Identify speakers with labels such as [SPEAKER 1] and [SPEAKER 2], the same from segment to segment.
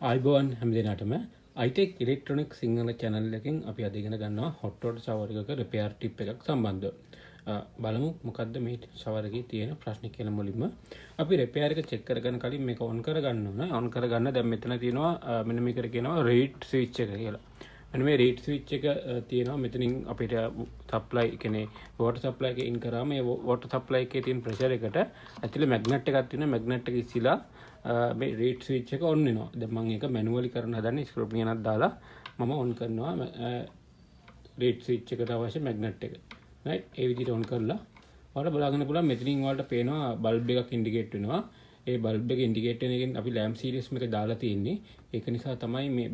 [SPEAKER 1] I-born හැමදෙනාටම I-TEC Electronic Sinhala channel එකෙන් අපි අද ඉගෙන ගන්නවා hot water shower එකක repair tip එකක් සම්බන්ධව. බලමු මොකද්ද මේ shower එකේ තියෙන ප්‍රශ්නේ කියලා මුලින්ම. අපි repair එක check කරගන්න කලින් මේක on කරගන්න ඕන. on කරගන්න දැන් මෙතන තියෙනවා මෙන්න මේකට කියනවා read switch එක කියලා. මෙන්න මේ read switch එක තියෙනවා මෙතනින් අපිට supply කියන්නේ water supply එක in කරාම මේ water supply එකේ තියෙන pressure එකට ඇතුලේ magnet එකක් තියෙනවා. magnet එක ඉස්සিলা මේ read switch එක on වෙනවා. දැන් මම ඒක manually කරන්න හදන්නේ screw එකක් දාලා මම on කරනවා read switch එකට අවශ්‍ය magnet එක. right ඒ විදිහට on කරලා ඔයාලා බලාගන්න පුළුවන් මෙතනින් ඔයාලට පේනවා bulb එකක් indicate වෙනවා. ඒ bulb එක indicate වෙන එකෙන් අපි lamp series එක දාලා තියෙන්නේ. ඒක නිසා තමයි මේ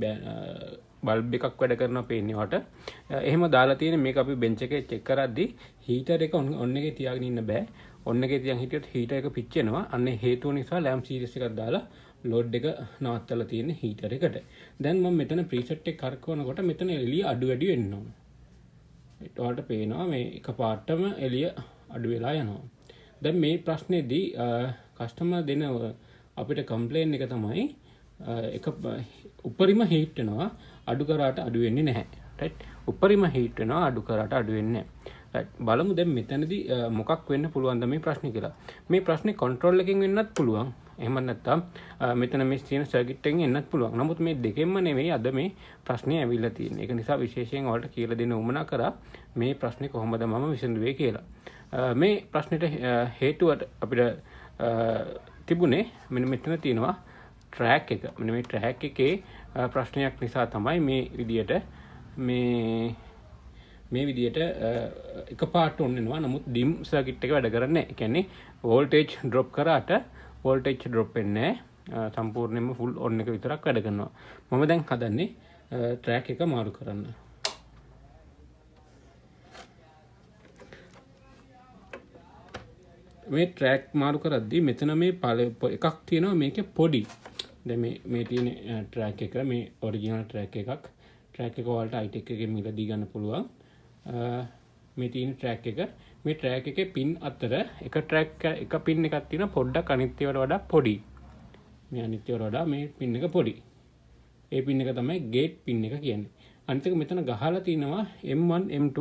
[SPEAKER 1] bulb එකක් වැඩ කරනවා පේන්නේ ඔයාලට. එහෙම දාලා තියෙන්නේ මේක අපි bench එකේ check කරද්දි heater එක on එකේ තියාගෙන ඉන්න බෑ. on එකේ තියන් හිටියොත් heater එක පිච්චෙනවා. අන්න හේතුව නිසා lamp series එකක් දාලා load එක නවත්තලා තියෙන්නේ heater එකට. දැන් මම මෙතන preset එක කරකවනකොට මෙතන එළිය අඩු වැඩි වෙන්න ඕන. ඔයාලට පේනවා මේ එකපාරටම එළිය අඩු වෙලා යනවා. දැන් මේ ප්‍රශ්නේදී කස්ටමර් දෙන අපිට කම්ප්ලේන් එක තමයි එක උපරිම හීට් වෙනවා අඩු කරාට අඩු වෙන්නේ නැහැ. රයිට් උපරිම හීට් වෙනවා අඩු කරාට අඩු වෙන්නේ නැහැ. රයිට් බලමු දැන් මෙතනදී මොකක් වෙන්න පුළුවන්ද මේ ප්‍රශ්නේ කියලා. මේ ප්‍රශ්නේ කන්ට්‍රෝල් එකකින් වෙන්නත් පුළුවන්. එහෙම නැත්නම් මෙතන මේ තියෙන සර්කිට් එකෙන් එන්නත් පුළුවන්. නමුත් මේ දෙකෙන්ම නෙවෙයි අද මේ ප්‍රශ්නේ ඇවිල්ලා තියෙන්නේ. ඒක නිසා විශේෂයෙන් ඔයාලට කියලා දෙන්න උවමනා කරා මේ ප්‍රශ්නේ කොහොමද මම විසඳුවේ කියලා. මේ ප්‍රශ්නෙට හේතුවට අපිට තිබුණේ මෙන්න මෙතන තියෙනවා ට්‍රැක් එක. මෙන්න මේ ට්‍රැක් එකේ ප්‍රශ්නයක් නිසා තමයි මේ විදියට එකපාරට on වෙනවා. නමුත් dim circuit එක වැඩ කරන්නේ නැහැ. ඒ කියන්නේ voltage drop කරාට voltage drop වෙන්නේ නැහැ. සම්පූර්ණයෙන්ම full on එක විතරක් වැඩ කරනවා. මම දැන් හදන්නේ ට්‍රැක් එක මාරු කරන්න. මේ ට්‍රැක් මාරු කරද්දී මෙතන මේ එකක් තියෙනවා මේකේ පොඩි. දැන් මේ තියෙන ට්‍රැක් එක මේ ඔරිජිනල් ට්‍රැක් එකක්. ට්‍රැක් එක ඔයාලට I-TEC එකේ මිලදී ගන්න පුළුවන්. මේ තියෙන ට්‍රැක් එක මේ ට්‍රැක් එකේ පින් අතර එක පින් එකක් තියෙනවා පොඩ්ඩක් අනිත් ඒවාට වඩා පොඩි. මේ අනිත් ඒවාට වඩා මේ පින් එක පොඩි. ඒ පින් එක තමයි ගේට් පින් එක කියන්නේ. අනිත් එක මෙතන ගහලා තිනවා M1 M2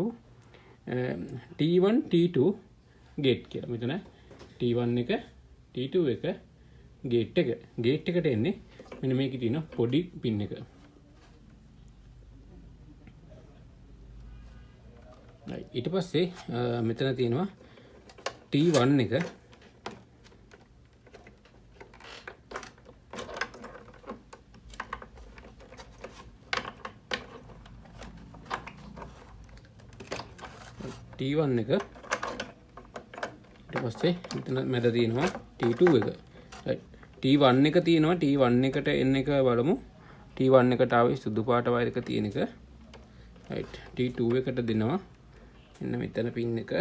[SPEAKER 1] T1 T2 gate කියලා. මෙතන T1 එක T2 එක ගේට් එක. ගේට් එකට එන්නේ මෙන්න මේකේ තියෙන පොඩි පින් එක. ඊට පස්සේ මෙතන තියෙනවා T1 එක T1 එක ඊට පස්සේ මෙතන මැද තියෙනවා T2 එක. T1 එක තියෙනවා T1 එකට එන්න එක බලමු. T1 එකට ආවේ සුදු පාට වයර් එක තියෙන එක. right T2 එකට දෙනවා එන්න මෙතන පින් එක.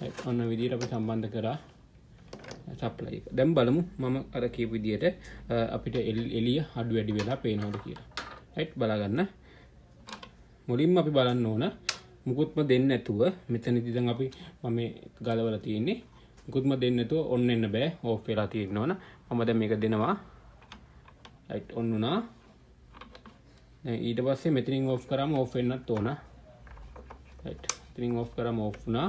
[SPEAKER 1] right ඔන්න විදියට අපි සම්බන්ධ කරා සප්ලයි එක. දැන් බලමු මම අර කියපු විදියට අපිට එළිය අඩු වැඩි වෙලා පේනවද කියලා. right බලා ගන්න. මුලින්ම අපි බලන්න ඕන මුකුත්ම දෙන්නේ නැතුව මෙතනදී දැන් අපි මම ගලවලා තියෙන්නේ මුකුත්ම දෙන්නේ නැතුව on වෙන්න බෑ off වෙලා තියෙන්න ඕන. මම දැන් මේක දෙනවා. right on වුණා. දැන් ඊට පස්සේ මෙතනින් off කරාම off වෙන්නත් ඕන. right මෙතනින් off කරාම off වුණා.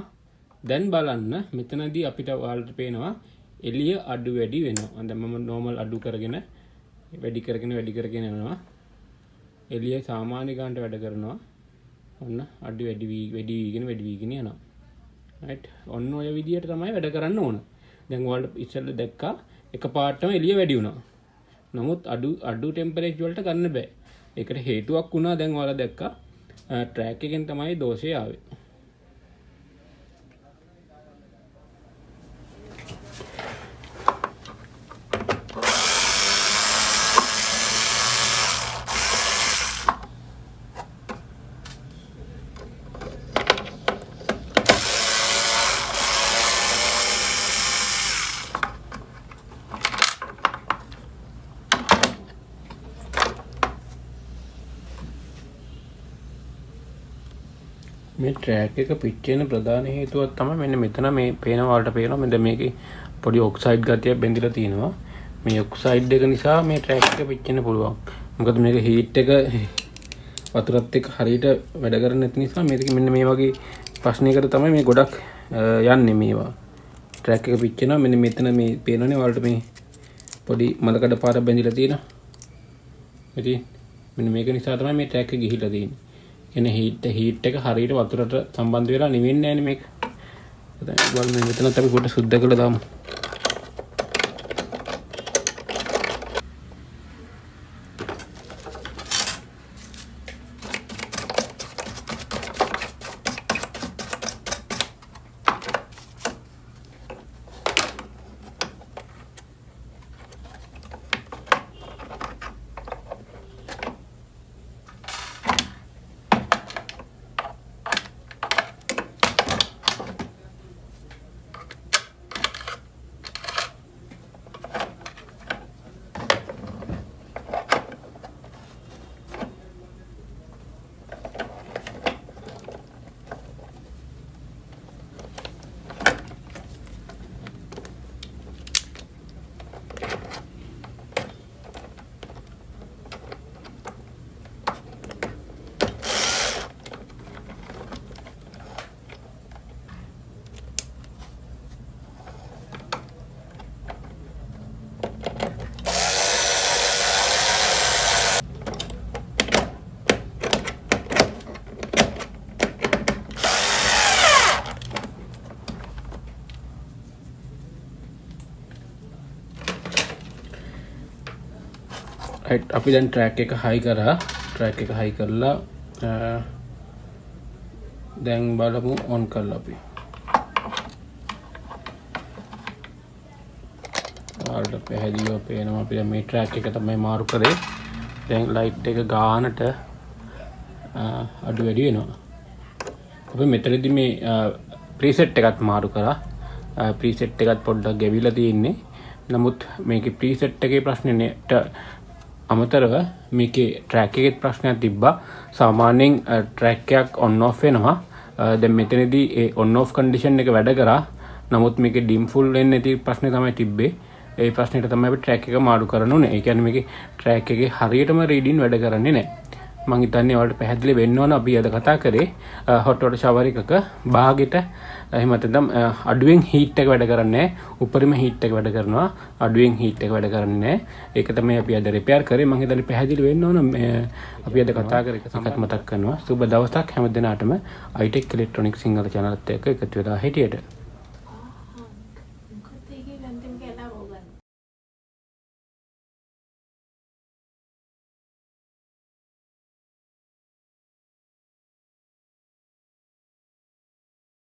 [SPEAKER 1] දැන් බලන්න මෙතනදී අපිට ඔයාලට පේනවා එළිය අඩු වැඩි වෙනවා. දැන් මම normal අඩු කරගෙන වැඩි කරගෙන යනවා. එළිය සාමාන්‍ය ගන්නට වැඩ කරනවා. ඔන්න අඩු වැඩි වීගෙන යනවා. right ඔන්න ඔය විදියට තමයි වැඩ කරන්න ඕන. දැන් ඔයාලට ඉස්සෙල්ලා දැක්කා එකපාරටම එළිය වැඩි වුණා. නමුත් අඩු ටෙම්පරේචර් වලට ගන්න බෑ. ඒකට හේතුවක් වුණා දැන් ඔයාලා දැක්කා ට්‍රැක් එකෙන් තමයි දෝෂය ආවේ. මේ ට්‍රැක් එක පිච්චෙන ප්‍රධාන හේතුවක් තමයි මෙන්න මෙතන මේ පේන වලට පේනවා මෙන්න මේකේ පොඩි ඔක්සයිඩ් ගතියක් බැඳිලා තියෙනවා. මේ ඔක්සයිඩ් එක නිසා මේ ට්‍රැක් එක පිච්චෙන්න පුළුවන්. මොකද මේක හීට් එක වතුරත් එක්ක හරියට වැඩ කරන්නේ නැති නිසා මේක මෙන්න මේ වගේ ප්‍රශ්නයකට තමයි මේ ගොඩක් යන්නේ මේවා. ට්‍රැක් එක පිච්චෙනවා. මෙන්න මෙතන මේ පේනවනේ ඔයාලට මේ පොඩි මලකඩ පාරක් බැඳිලා තියෙනවා. ඉතින් මෙන්න මේක නිසා තමයි මේ ට්‍රැක් එක ගිහිලා තියෙන්නේ. කියන්නේ හීට් එක හරියට වතුරට සම්බන්ධ වෙලා නිවෙන්නේ නැහැ නේ මේක. දැන් බලන්න මෙතනත් අපි කොට සුද්ධ කරලා දාමු. right අපි දැන් ට්‍රැක් එක හයි කරා. ට්‍රැක් එක හයි කරලා දැන් බලමු ඔන් කරලා අපි. ඔයාලට පැහැදිලිව පේනවා අපි මේ ට්‍රැක් එක තමයි මාරු කරේ. දැන් ලයිට් එක ගානට අඩු වැඩි වෙනවා. අපි මෙතනදී මේ ප්‍රීසෙට් එකත් මාරු කරා. ප්‍රීසෙට් එකත් පොඩ්ඩක් ගෙවිලා තියෙන්නේ. නමුත් මේකේ ප්‍රීසෙට් එකේ ප්‍රශ්නෙට අමතරව මේකේ ට්‍රැක් එකේ ප්‍රශ්නයක් තිබ්බා. සාමාන්‍යයෙන් ට්‍රැක් එකක් ඔන් ඔෆ් වෙනවා. දැන් මෙතනදී ඒ ඔන් ඔෆ් කන්ඩිෂන් එක වැඩ කරා. නමුත් මේකේ ඩිම් ෆුල් වෙන්නේ නැති ප්‍රශ්නේ තමයි තිබ්බේ. ඒ ප්‍රශ්නෙට තමයි අපි ට්‍රැක් එක මාරු කරන්න ඕනේ. ඒ කියන්නේ මේකේ ට්‍රැක් එකේ හරියටම රීඩින් වැඩ කරන්නේ නැහැ. මම හිතන්නේ ඔයාලට පැහැදිලි වෙන්න ඕන. අපි අද කතා කරේ හොට් වොටර් ෂවර් එකක භාගෙට එහෙම නැත්නම් අඩුවෙන් හීට් එක වැඩ කරන්නේ නැහැ. උඩරිම හීට් එක වැඩ කරනවා. අඩුවෙන් හීට් එක වැඩ කරන්නේ නැහැ. ඒක තමයි අපි අද රිපෙයාර් කරේ. මම හිතන්නේ පැහැදිලි වෙන්න ඕන. අපි අද කතා කරේ එකක් මතක් කරනවා. සුබ දවසක් හැම දිනාටම I-TEC Electronic සිංහල channel එකත් එක්ක එකතු වෙලා හිටියට.